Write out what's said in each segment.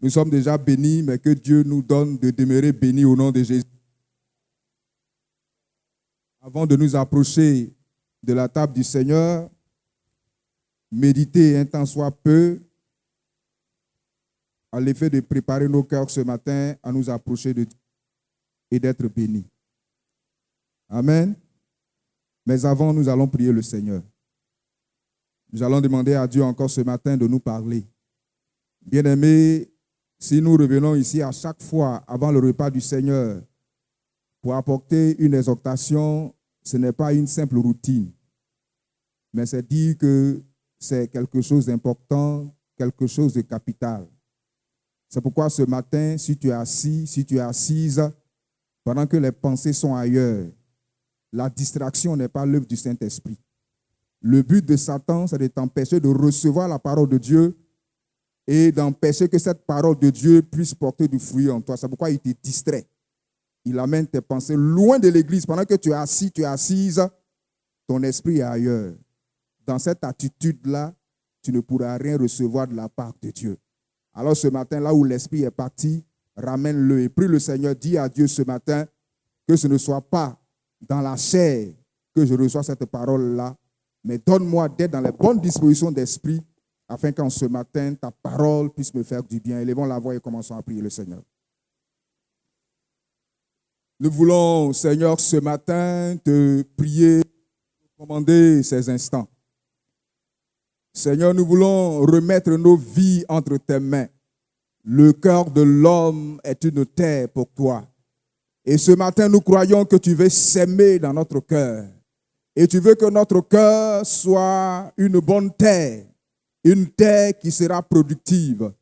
Nous sommes déjà bénis, mais que Dieu nous donne de demeurer bénis au nom de Jésus. Avant de nous approcher de la table du Seigneur, méditer un temps soit peu à l'effet de préparer nos cœurs ce matin à nous approcher de Dieu et d'être bénis. Amen. Mais avant, nous allons prier le Seigneur. Nous allons demander à Dieu encore ce matin de nous parler. Bien-aimés, si nous revenons ici à chaque fois avant le repas du Seigneur pour apporter une exhortation, ce n'est pas une simple routine, mais c'est dire que c'est quelque chose d'important, quelque chose de capital. C'est pourquoi ce matin, si tu es assis, si tu es assise, pendant que les pensées sont ailleurs, la distraction n'est pas l'œuvre du Saint-Esprit. Le but de Satan, c'est de t'empêcher de recevoir la parole de Dieu et d'empêcher que cette parole de Dieu puisse porter du fruit en toi. C'est pourquoi il te distrait. Il amène tes pensées loin de l'église. Pendant que tu es assis, tu es assise, ton esprit est ailleurs. Dans cette attitude-là, tu ne pourras rien recevoir de la part de Dieu. Alors ce matin, là où l'esprit est parti, ramène-le et prie le Seigneur. Dis à Dieu ce matin que ce ne soit pas dans la chair que je reçois cette parole-là, mais donne-moi d'être dans les bonnes dispositions d'esprit afin qu'en ce matin, ta parole puisse me faire du bien. Élevons la voix et commençons à prier le Seigneur. Nous voulons, Seigneur, ce matin, te prier, commander ces instants. Seigneur, nous voulons remettre nos vies entre tes mains. Le cœur de l'homme est une terre pour toi. Et ce matin, nous croyons que tu veux s'aimer dans notre cœur. Et tu veux que notre cœur soit une bonne terre. Une terre qui sera productive.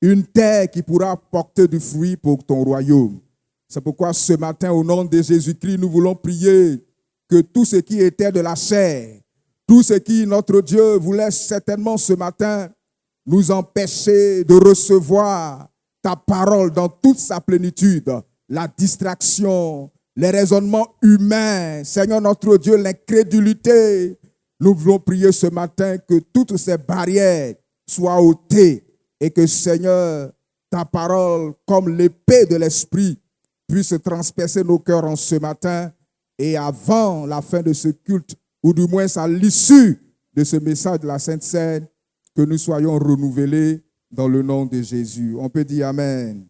Une terre qui pourra porter du fruit pour ton royaume. C'est pourquoi ce matin, au nom de Jésus-Christ, nous voulons prier que tout ce qui était de la chair, tout ce qui, notre Dieu, voulait certainement ce matin nous empêcher de recevoir ta parole dans toute sa plénitude, la distraction, les raisonnements humains, Seigneur notre Dieu, l'incrédulité. Nous voulons prier ce matin que toutes ces barrières soient ôtées et que, Seigneur, ta parole, comme l'épée de l'esprit, puisse transpercer nos cœurs en ce matin et avant la fin de ce culte, ou du moins à l'issue de ce message de la Sainte Seine, que nous soyons renouvelés dans le nom de Jésus. On peut dire Amen.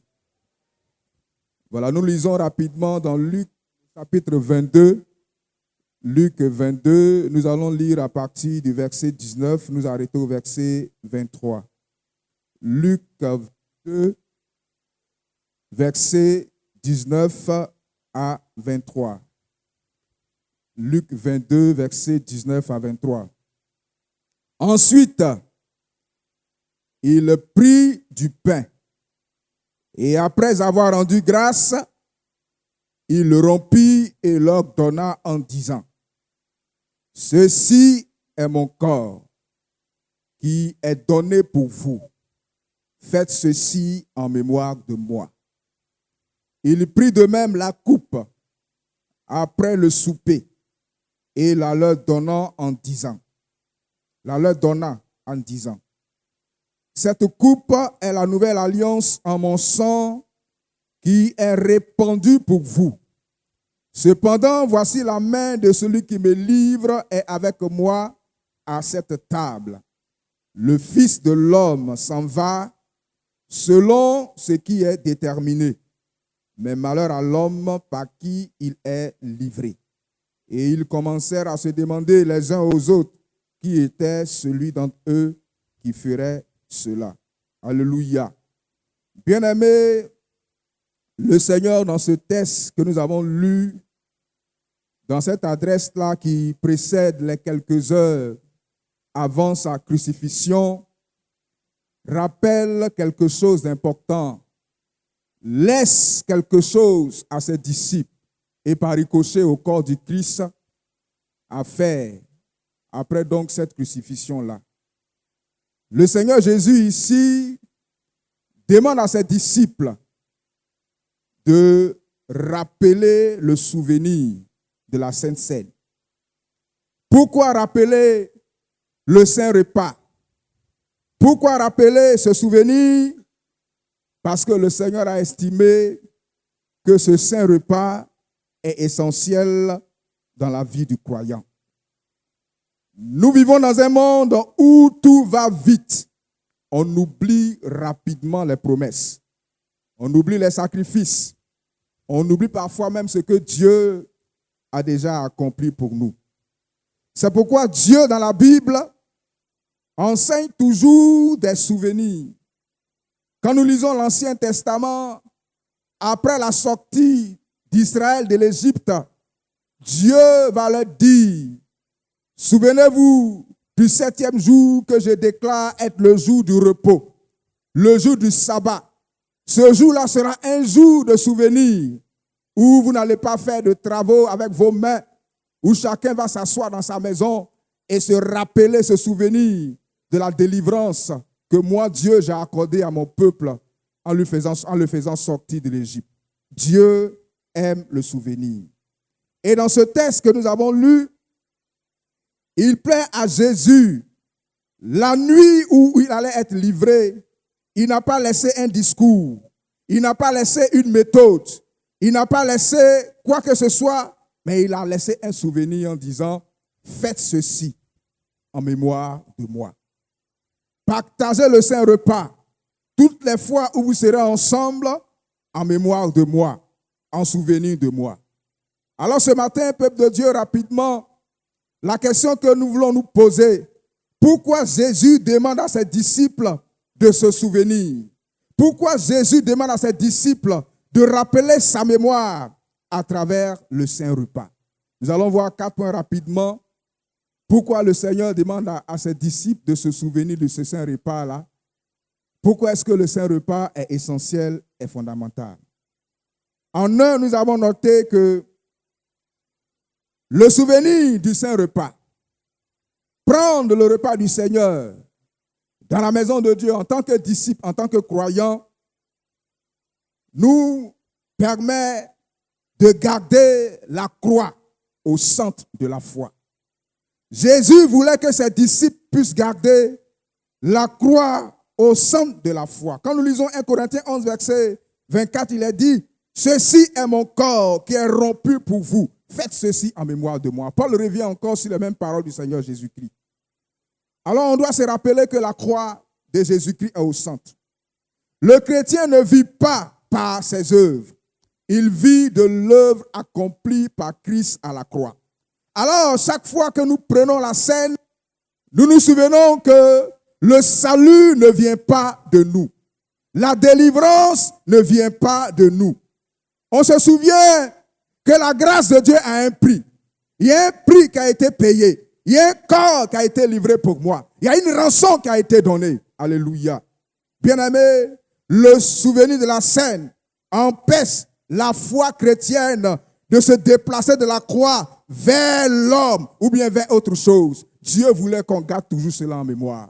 Voilà, nous lisons rapidement dans Luc chapitre 22. Luc 22, nous allons lire à partir du verset 19, nous arrêtons au verset 23. Luc 22, verset 19 à 23. Luc 22, verset 19 à 23. Ensuite, il prit du pain et après avoir rendu grâce, il le rompit et leur donna en disant, « Ceci est mon corps qui est donné pour vous. Faites ceci en mémoire de moi. » Il prit de même la coupe après le souper et la leur donna en disant, cette coupe est la nouvelle alliance en mon sang qui est répandue pour vous. Cependant, voici la main de celui qui me livre est avec moi à cette table. Le Fils de l'homme s'en va selon ce qui est déterminé. Mais malheur à l'homme par qui il est livré. Et ils commencèrent à se demander les uns aux autres qui était celui d'entre eux qui ferait cela. Alléluia. Bien-aimés, le Seigneur, dans ce texte que nous avons lu, dans cette adresse-là qui précède les quelques heures avant sa crucifixion, rappelle quelque chose d'important. Laisse quelque chose à ses disciples et par ricochet au corps du Christ à faire après donc cette crucifixion-là. Le Seigneur Jésus ici demande à ses disciples de rappeler le souvenir de la Sainte Seine. Pourquoi rappeler le Saint Repas? Pourquoi rappeler ce souvenir? Parce que le Seigneur a estimé que ce saint repas est essentiel dans la vie du croyant. Nous vivons dans un monde où tout va vite. On oublie rapidement les promesses. On oublie les sacrifices. On oublie parfois même ce que Dieu a déjà accompli pour nous. C'est pourquoi Dieu, dans la Bible, enseigne toujours des souvenirs. Quand nous lisons l'Ancien Testament, après la sortie d'Israël de l'Égypte, Dieu va leur dire, souvenez-vous du 7e jour que je déclare être le jour du repos, le jour du sabbat. Ce jour-là sera un jour de souvenir où vous n'allez pas faire de travaux avec vos mains, où chacun va s'asseoir dans sa maison et se rappeler, se souvenir de la délivrance que moi, Dieu, j'ai accordée à mon peuple en le faisant sortir de l'Égypte. Dieu aime le souvenir. Et dans ce texte que nous avons lu, il plaît à Jésus, la nuit où il allait être livré, il n'a pas laissé un discours, il n'a pas laissé une méthode, il n'a pas laissé quoi que ce soit, mais il a laissé un souvenir en disant, faites ceci en mémoire de moi. Partagez le saint repas toutes les fois où vous serez ensemble en mémoire de moi, en souvenir de moi. Alors ce matin, peuple de Dieu, rapidement, la question que nous voulons nous poser, pourquoi Jésus demande à ses disciples de se souvenir? Pourquoi Jésus demande à ses disciples de rappeler sa mémoire à travers le saint repas? Nous allons voir 4 points rapidement. Pourquoi le Seigneur demande à ses disciples de se souvenir de ce saint repas-là? Pourquoi est-ce que le saint repas est essentiel et fondamental? En un, nous avons noté que le souvenir du saint repas, prendre le repas du Seigneur dans la maison de Dieu en tant que disciple, en tant que croyant, nous permet de garder la croix au centre de la foi. Jésus voulait que ses disciples puissent garder la croix au centre de la foi. Quand nous lisons 1 Corinthiens 11, verset 24, il est dit, « Ceci est mon corps qui est rompu pour vous. Faites ceci en mémoire de moi. » Paul revient encore sur les mêmes paroles du Seigneur Jésus-Christ. Alors on doit se rappeler que la croix de Jésus-Christ est au centre. Le chrétien ne vit pas par ses œuvres. Il vit de l'œuvre accomplie par Christ à la croix. Alors, chaque fois que nous prenons la scène, nous nous souvenons que le salut ne vient pas de nous. La délivrance ne vient pas de nous. On se souvient que la grâce de Dieu a un prix. Il y a un prix qui a été payé. Il y a un corps qui a été livré pour moi. Il y a une rançon qui a été donnée. Alléluia. Bien-aimé, le souvenir de la scène empêche la foi chrétienne de se déplacer de la croix vers l'homme ou bien vers autre chose. Dieu voulait qu'on garde toujours cela en mémoire.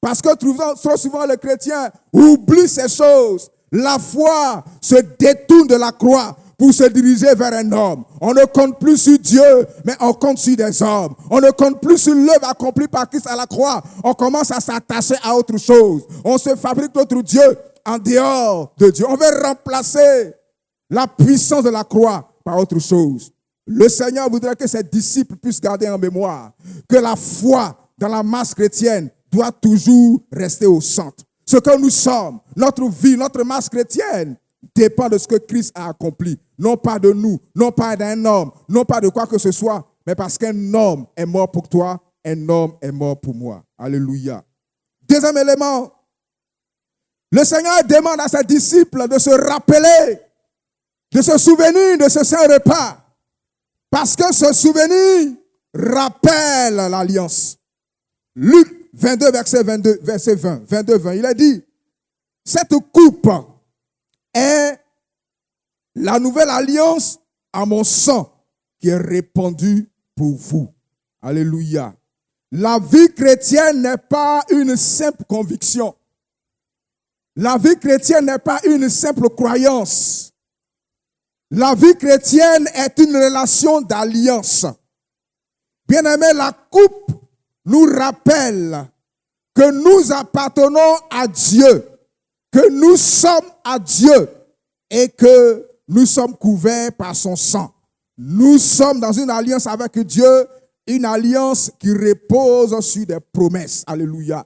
Parce que trop souvent le chrétien oublie ces choses. La foi se détourne de la croix pour se diriger vers un homme. On ne compte plus sur Dieu, mais on compte sur des hommes. On ne compte plus sur l'œuvre accomplie par Christ à la croix. On commence à s'attacher à autre chose. On se fabrique d'autres dieux en dehors de Dieu. On veut remplacer la puissance de la croix par autre chose. Le Seigneur voudrait que ses disciples puissent garder en mémoire que la foi dans la masse chrétienne doit toujours rester au centre. Ce que nous sommes, notre vie, notre masse chrétienne dépend de ce que Christ a accompli. Non pas de nous, non pas d'un homme, non pas de quoi que ce soit, mais parce qu'un homme est mort pour toi, un homme est mort pour moi. Alléluia. Deuxième élément, le Seigneur demande à ses disciples de se rappeler, de se souvenir de ce saint repas. Parce que ce souvenir rappelle l'alliance. Luc 22, verset 20, il a dit, cette coupe est la nouvelle alliance à mon sang qui est répandue pour vous. Alléluia. La vie chrétienne n'est pas une simple conviction. La vie chrétienne n'est pas une simple croyance. La vie chrétienne est une relation d'alliance. Bien-aimé, la coupe nous rappelle que nous appartenons à Dieu, que nous sommes à Dieu et que nous sommes couverts par son sang. Nous sommes dans une alliance avec Dieu, une alliance qui repose sur des promesses. Alléluia.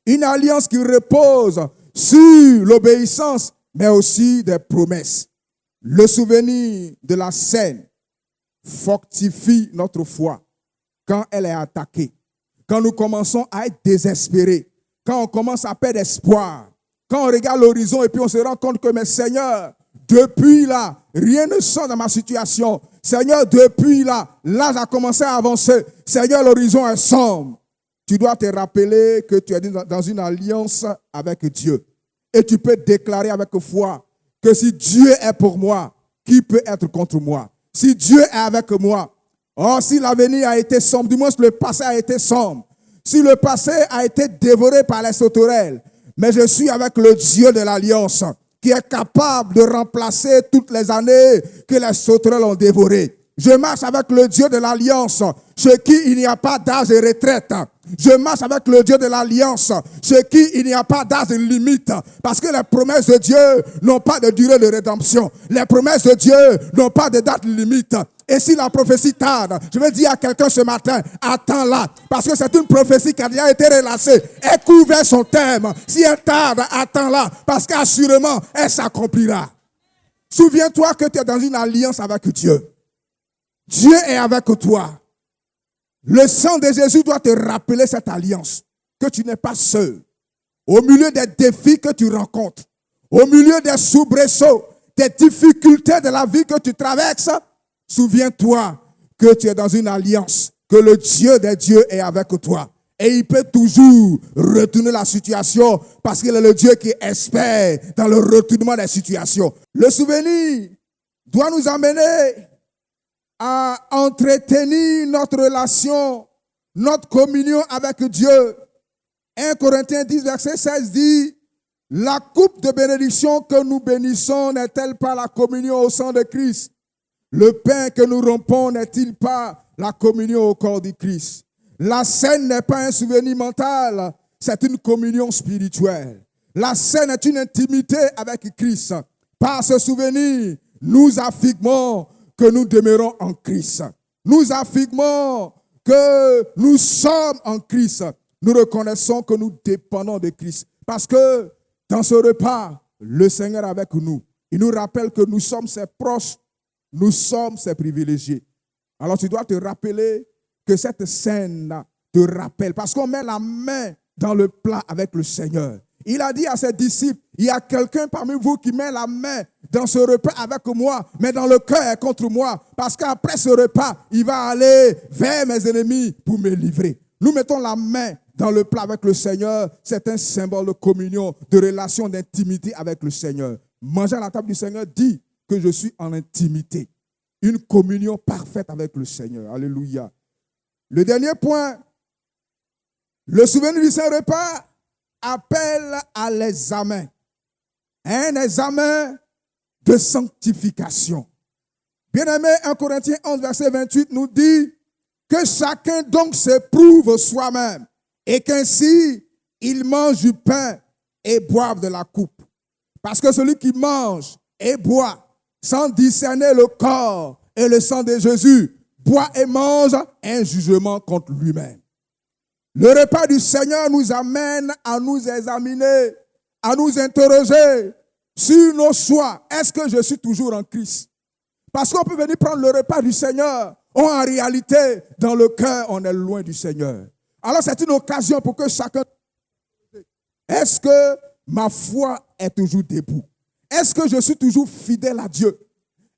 Une alliance qui repose sur l'obéissance, mais aussi des promesses. Le souvenir de la scène fortifie notre foi quand elle est attaquée. Quand nous commençons à être désespérés, quand on commence à perdre espoir, quand on regarde l'horizon et puis on se rend compte que, mais Seigneur, depuis là, rien ne sort dans ma situation. Seigneur, depuis là, l'âge a commencé à avancer. Seigneur, l'horizon est sombre. Tu dois te rappeler que tu es dans une alliance avec Dieu. Et tu peux déclarer avec foi que si Dieu est pour moi, qui peut être contre moi? Si Dieu est avec moi, si l'avenir a été sombre, du moins si le passé a été sombre, si le passé a été dévoré par les sauterelles, mais je suis avec le Dieu de l'Alliance qui est capable de remplacer toutes les années que les sauterelles ont dévorées. Je marche avec le Dieu de l'Alliance, chez qui il n'y a pas d'âge de retraite. Je marche avec le Dieu de l'Alliance, chez qui il n'y a pas d'âge de limite. Parce que les promesses de Dieu n'ont pas de durée de rédemption. Les promesses de Dieu n'ont pas de date limite. Et si la prophétie tarde, je vais dire à quelqu'un ce matin, attends-la. Parce que c'est une prophétie qui a déjà été relâchée. Elle couvre son terme. Si elle tarde, attends-la. Parce qu'assurément, elle s'accomplira. Souviens-toi que tu es dans une alliance avec Dieu. Dieu est avec toi. Le sang de Jésus doit te rappeler cette alliance. Que tu n'es pas seul. Au milieu des défis que tu rencontres. Au milieu des soubresauts, des difficultés de la vie que tu traverses. Souviens-toi que tu es dans une alliance, que le Dieu des dieux est avec toi. Et il peut toujours retourner la situation parce qu'il est le Dieu qui espère dans le retournement des situations. Le souvenir doit nous amener à entretenir notre relation, notre communion avec Dieu. 1 Corinthiens 10, verset 16 dit, « La coupe de bénédiction que nous bénissons n'est-elle pas la communion au sang de Christ? Le pain que nous rompons n'est-il pas la communion au corps du Christ? La scène n'est pas un souvenir mental, c'est une communion spirituelle. La scène est une intimité avec Christ. Par ce souvenir, nous affirmons que nous demeurons en Christ. Nous affirmons que nous sommes en Christ. Nous reconnaissons que nous dépendons de Christ. Parce que dans ce repas, le Seigneur est avec nous. Il nous rappelle que nous sommes ses proches. Nous sommes ses privilégiés. Alors tu dois te rappeler que cette scène te rappelle. Parce qu'on met la main dans le plat avec le Seigneur. Il a dit à ses disciples, il y a quelqu'un parmi vous qui met la main dans ce repas avec moi, mais dans le cœur contre moi. Parce qu'après ce repas, il va aller vers mes ennemis pour me livrer. Nous mettons la main dans le plat avec le Seigneur. C'est un symbole de communion, de relation, d'intimité avec le Seigneur. Manger à la table du Seigneur dit que je suis en intimité. Une communion parfaite avec le Seigneur. Alléluia. Le dernier point, le souvenir du Saint-Repas appelle à l'examen. Un examen de sanctification. Bien-aimé, 1 Corinthiens 11, verset 28 nous dit que chacun donc s'éprouve soi-même et qu'ainsi il mange du pain et boive de la coupe. Parce que celui qui mange et boit sans discerner le corps et le sang de Jésus, boit et mange un jugement contre lui-même. Le repas du Seigneur nous amène à nous examiner, à nous interroger sur nos choix. Est-ce que je suis toujours en Christ? Parce qu'on peut venir prendre le repas du Seigneur, en réalité, dans le cœur, on est loin du Seigneur. Alors c'est une occasion pour que chacun... Est-ce que ma foi est toujours debout? Est-ce que je suis toujours fidèle à Dieu?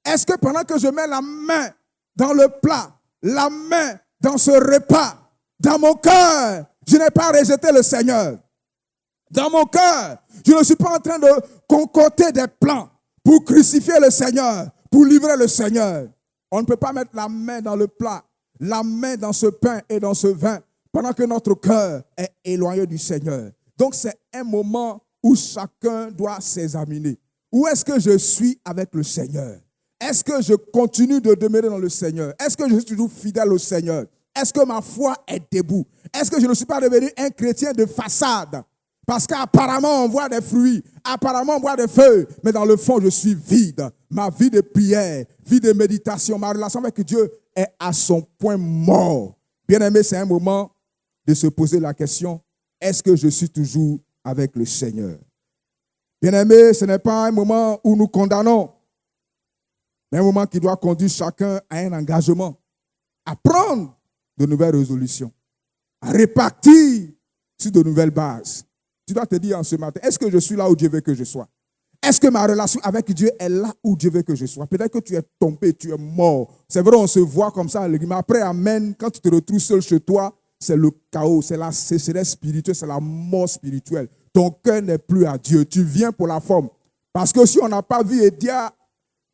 Est-ce que pendant que je mets la main dans le plat, la main dans ce repas, dans mon cœur, je n'ai pas rejeté le Seigneur? Dans mon cœur, je ne suis pas en train de concocter des plans pour crucifier le Seigneur, pour livrer le Seigneur. On ne peut pas mettre la main dans le plat, la main dans ce pain et dans ce vin, pendant que notre cœur est éloigné du Seigneur. Donc c'est un moment où chacun doit s'examiner. Où est-ce que je suis avec le Seigneur? Est-ce que je continue de demeurer dans le Seigneur? Est-ce que je suis toujours fidèle au Seigneur? Est-ce que ma foi est debout? Est-ce que je ne suis pas devenu un chrétien de façade? Parce qu'apparemment, on voit des fruits. apparemment bois de feu, mais dans le fond, je suis vide. Ma vie de prière, vie de méditation, ma relation avec Dieu est à son point mort. Bien-aimé, c'est un moment de se poser la question, est-ce que je suis toujours avec le Seigneur? Bien-aimé, ce n'est pas un moment où nous condamnons, mais un moment qui doit conduire chacun à un engagement, à prendre de nouvelles résolutions, à répartir sur de nouvelles bases. Tu dois te dire en ce matin, est-ce que je suis là où Dieu veut que je sois? Est-ce que ma relation avec Dieu est là où Dieu veut que je sois? Peut-être que tu es tombé, tu es mort. C'est vrai, on se voit comme ça, mais après, amen, quand tu te retrouves seul chez toi, c'est le chaos, c'est la sécheresse spirituelle, c'est la mort spirituelle. Ton cœur n'est plus à Dieu. Tu viens pour la forme. Parce que si on n'a pas vu Edia,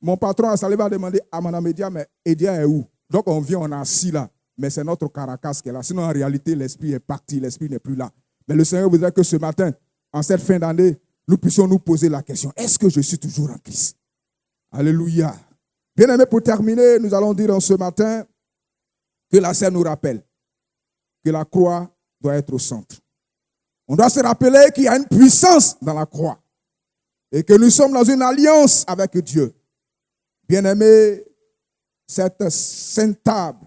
mon patron à Salé va demander à Madame Edia, mais Edia est où? Donc on vient, on est assis là. Mais c'est notre caracas qui est là. Sinon, en réalité, l'esprit est parti, l'esprit n'est plus là. Mais le Seigneur voudrait que ce matin, en cette fin d'année, nous puissions nous poser la question, est-ce que je suis toujours en Christ? Alléluia. Bien aimé, pour terminer, nous allons dire en ce matin que la scène nous rappelle que la croix doit être au centre. On doit se rappeler qu'il y a une puissance dans la croix et que nous sommes dans une alliance avec Dieu. Bien aimé, cette sainte table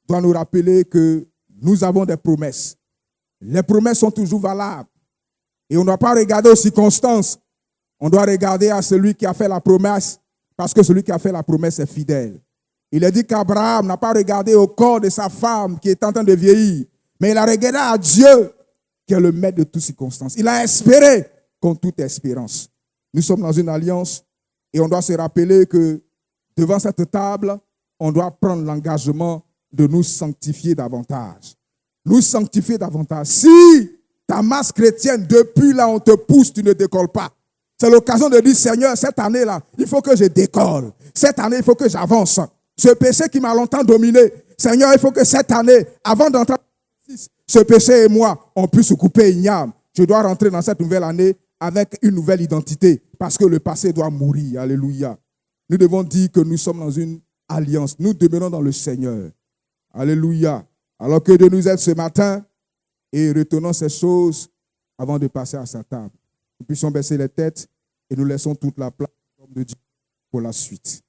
doit nous rappeler que nous avons des promesses. Les promesses sont toujours valables. Et on ne doit pas regarder aux circonstances. On doit regarder à celui qui a fait la promesse, parce que celui qui a fait la promesse est fidèle. Il a dit qu'Abraham n'a pas regardé au corps de sa femme qui est en train de vieillir, mais il a regardé à Dieu qui est le maître de toutes circonstances. Il a espéré contre toute espérance. Nous sommes dans une alliance et on doit se rappeler que devant cette table, on doit prendre l'engagement de nous sanctifier davantage. Nous sanctifier davantage. Si ta masse chrétienne, depuis là, on te pousse, tu ne décolles pas. C'est l'occasion de dire, Seigneur, cette année-là, il faut que je décolle. Cette année, il faut que j'avance. Ce péché qui m'a longtemps dominé, Seigneur, il faut que cette année, avant d'entrer ce péché et moi, on puisse couper igname. Je dois rentrer dans cette nouvelle année avec une nouvelle identité parce que le passé doit mourir. Alléluia. Nous devons dire que nous sommes dans une alliance. Nous demeurons dans le Seigneur. Alléluia. Alors que Dieu nous aide ce matin et retenons ces choses avant de passer à sa table. Nous puissions baisser les têtes et nous laissons toute la place de Dieu pour la suite.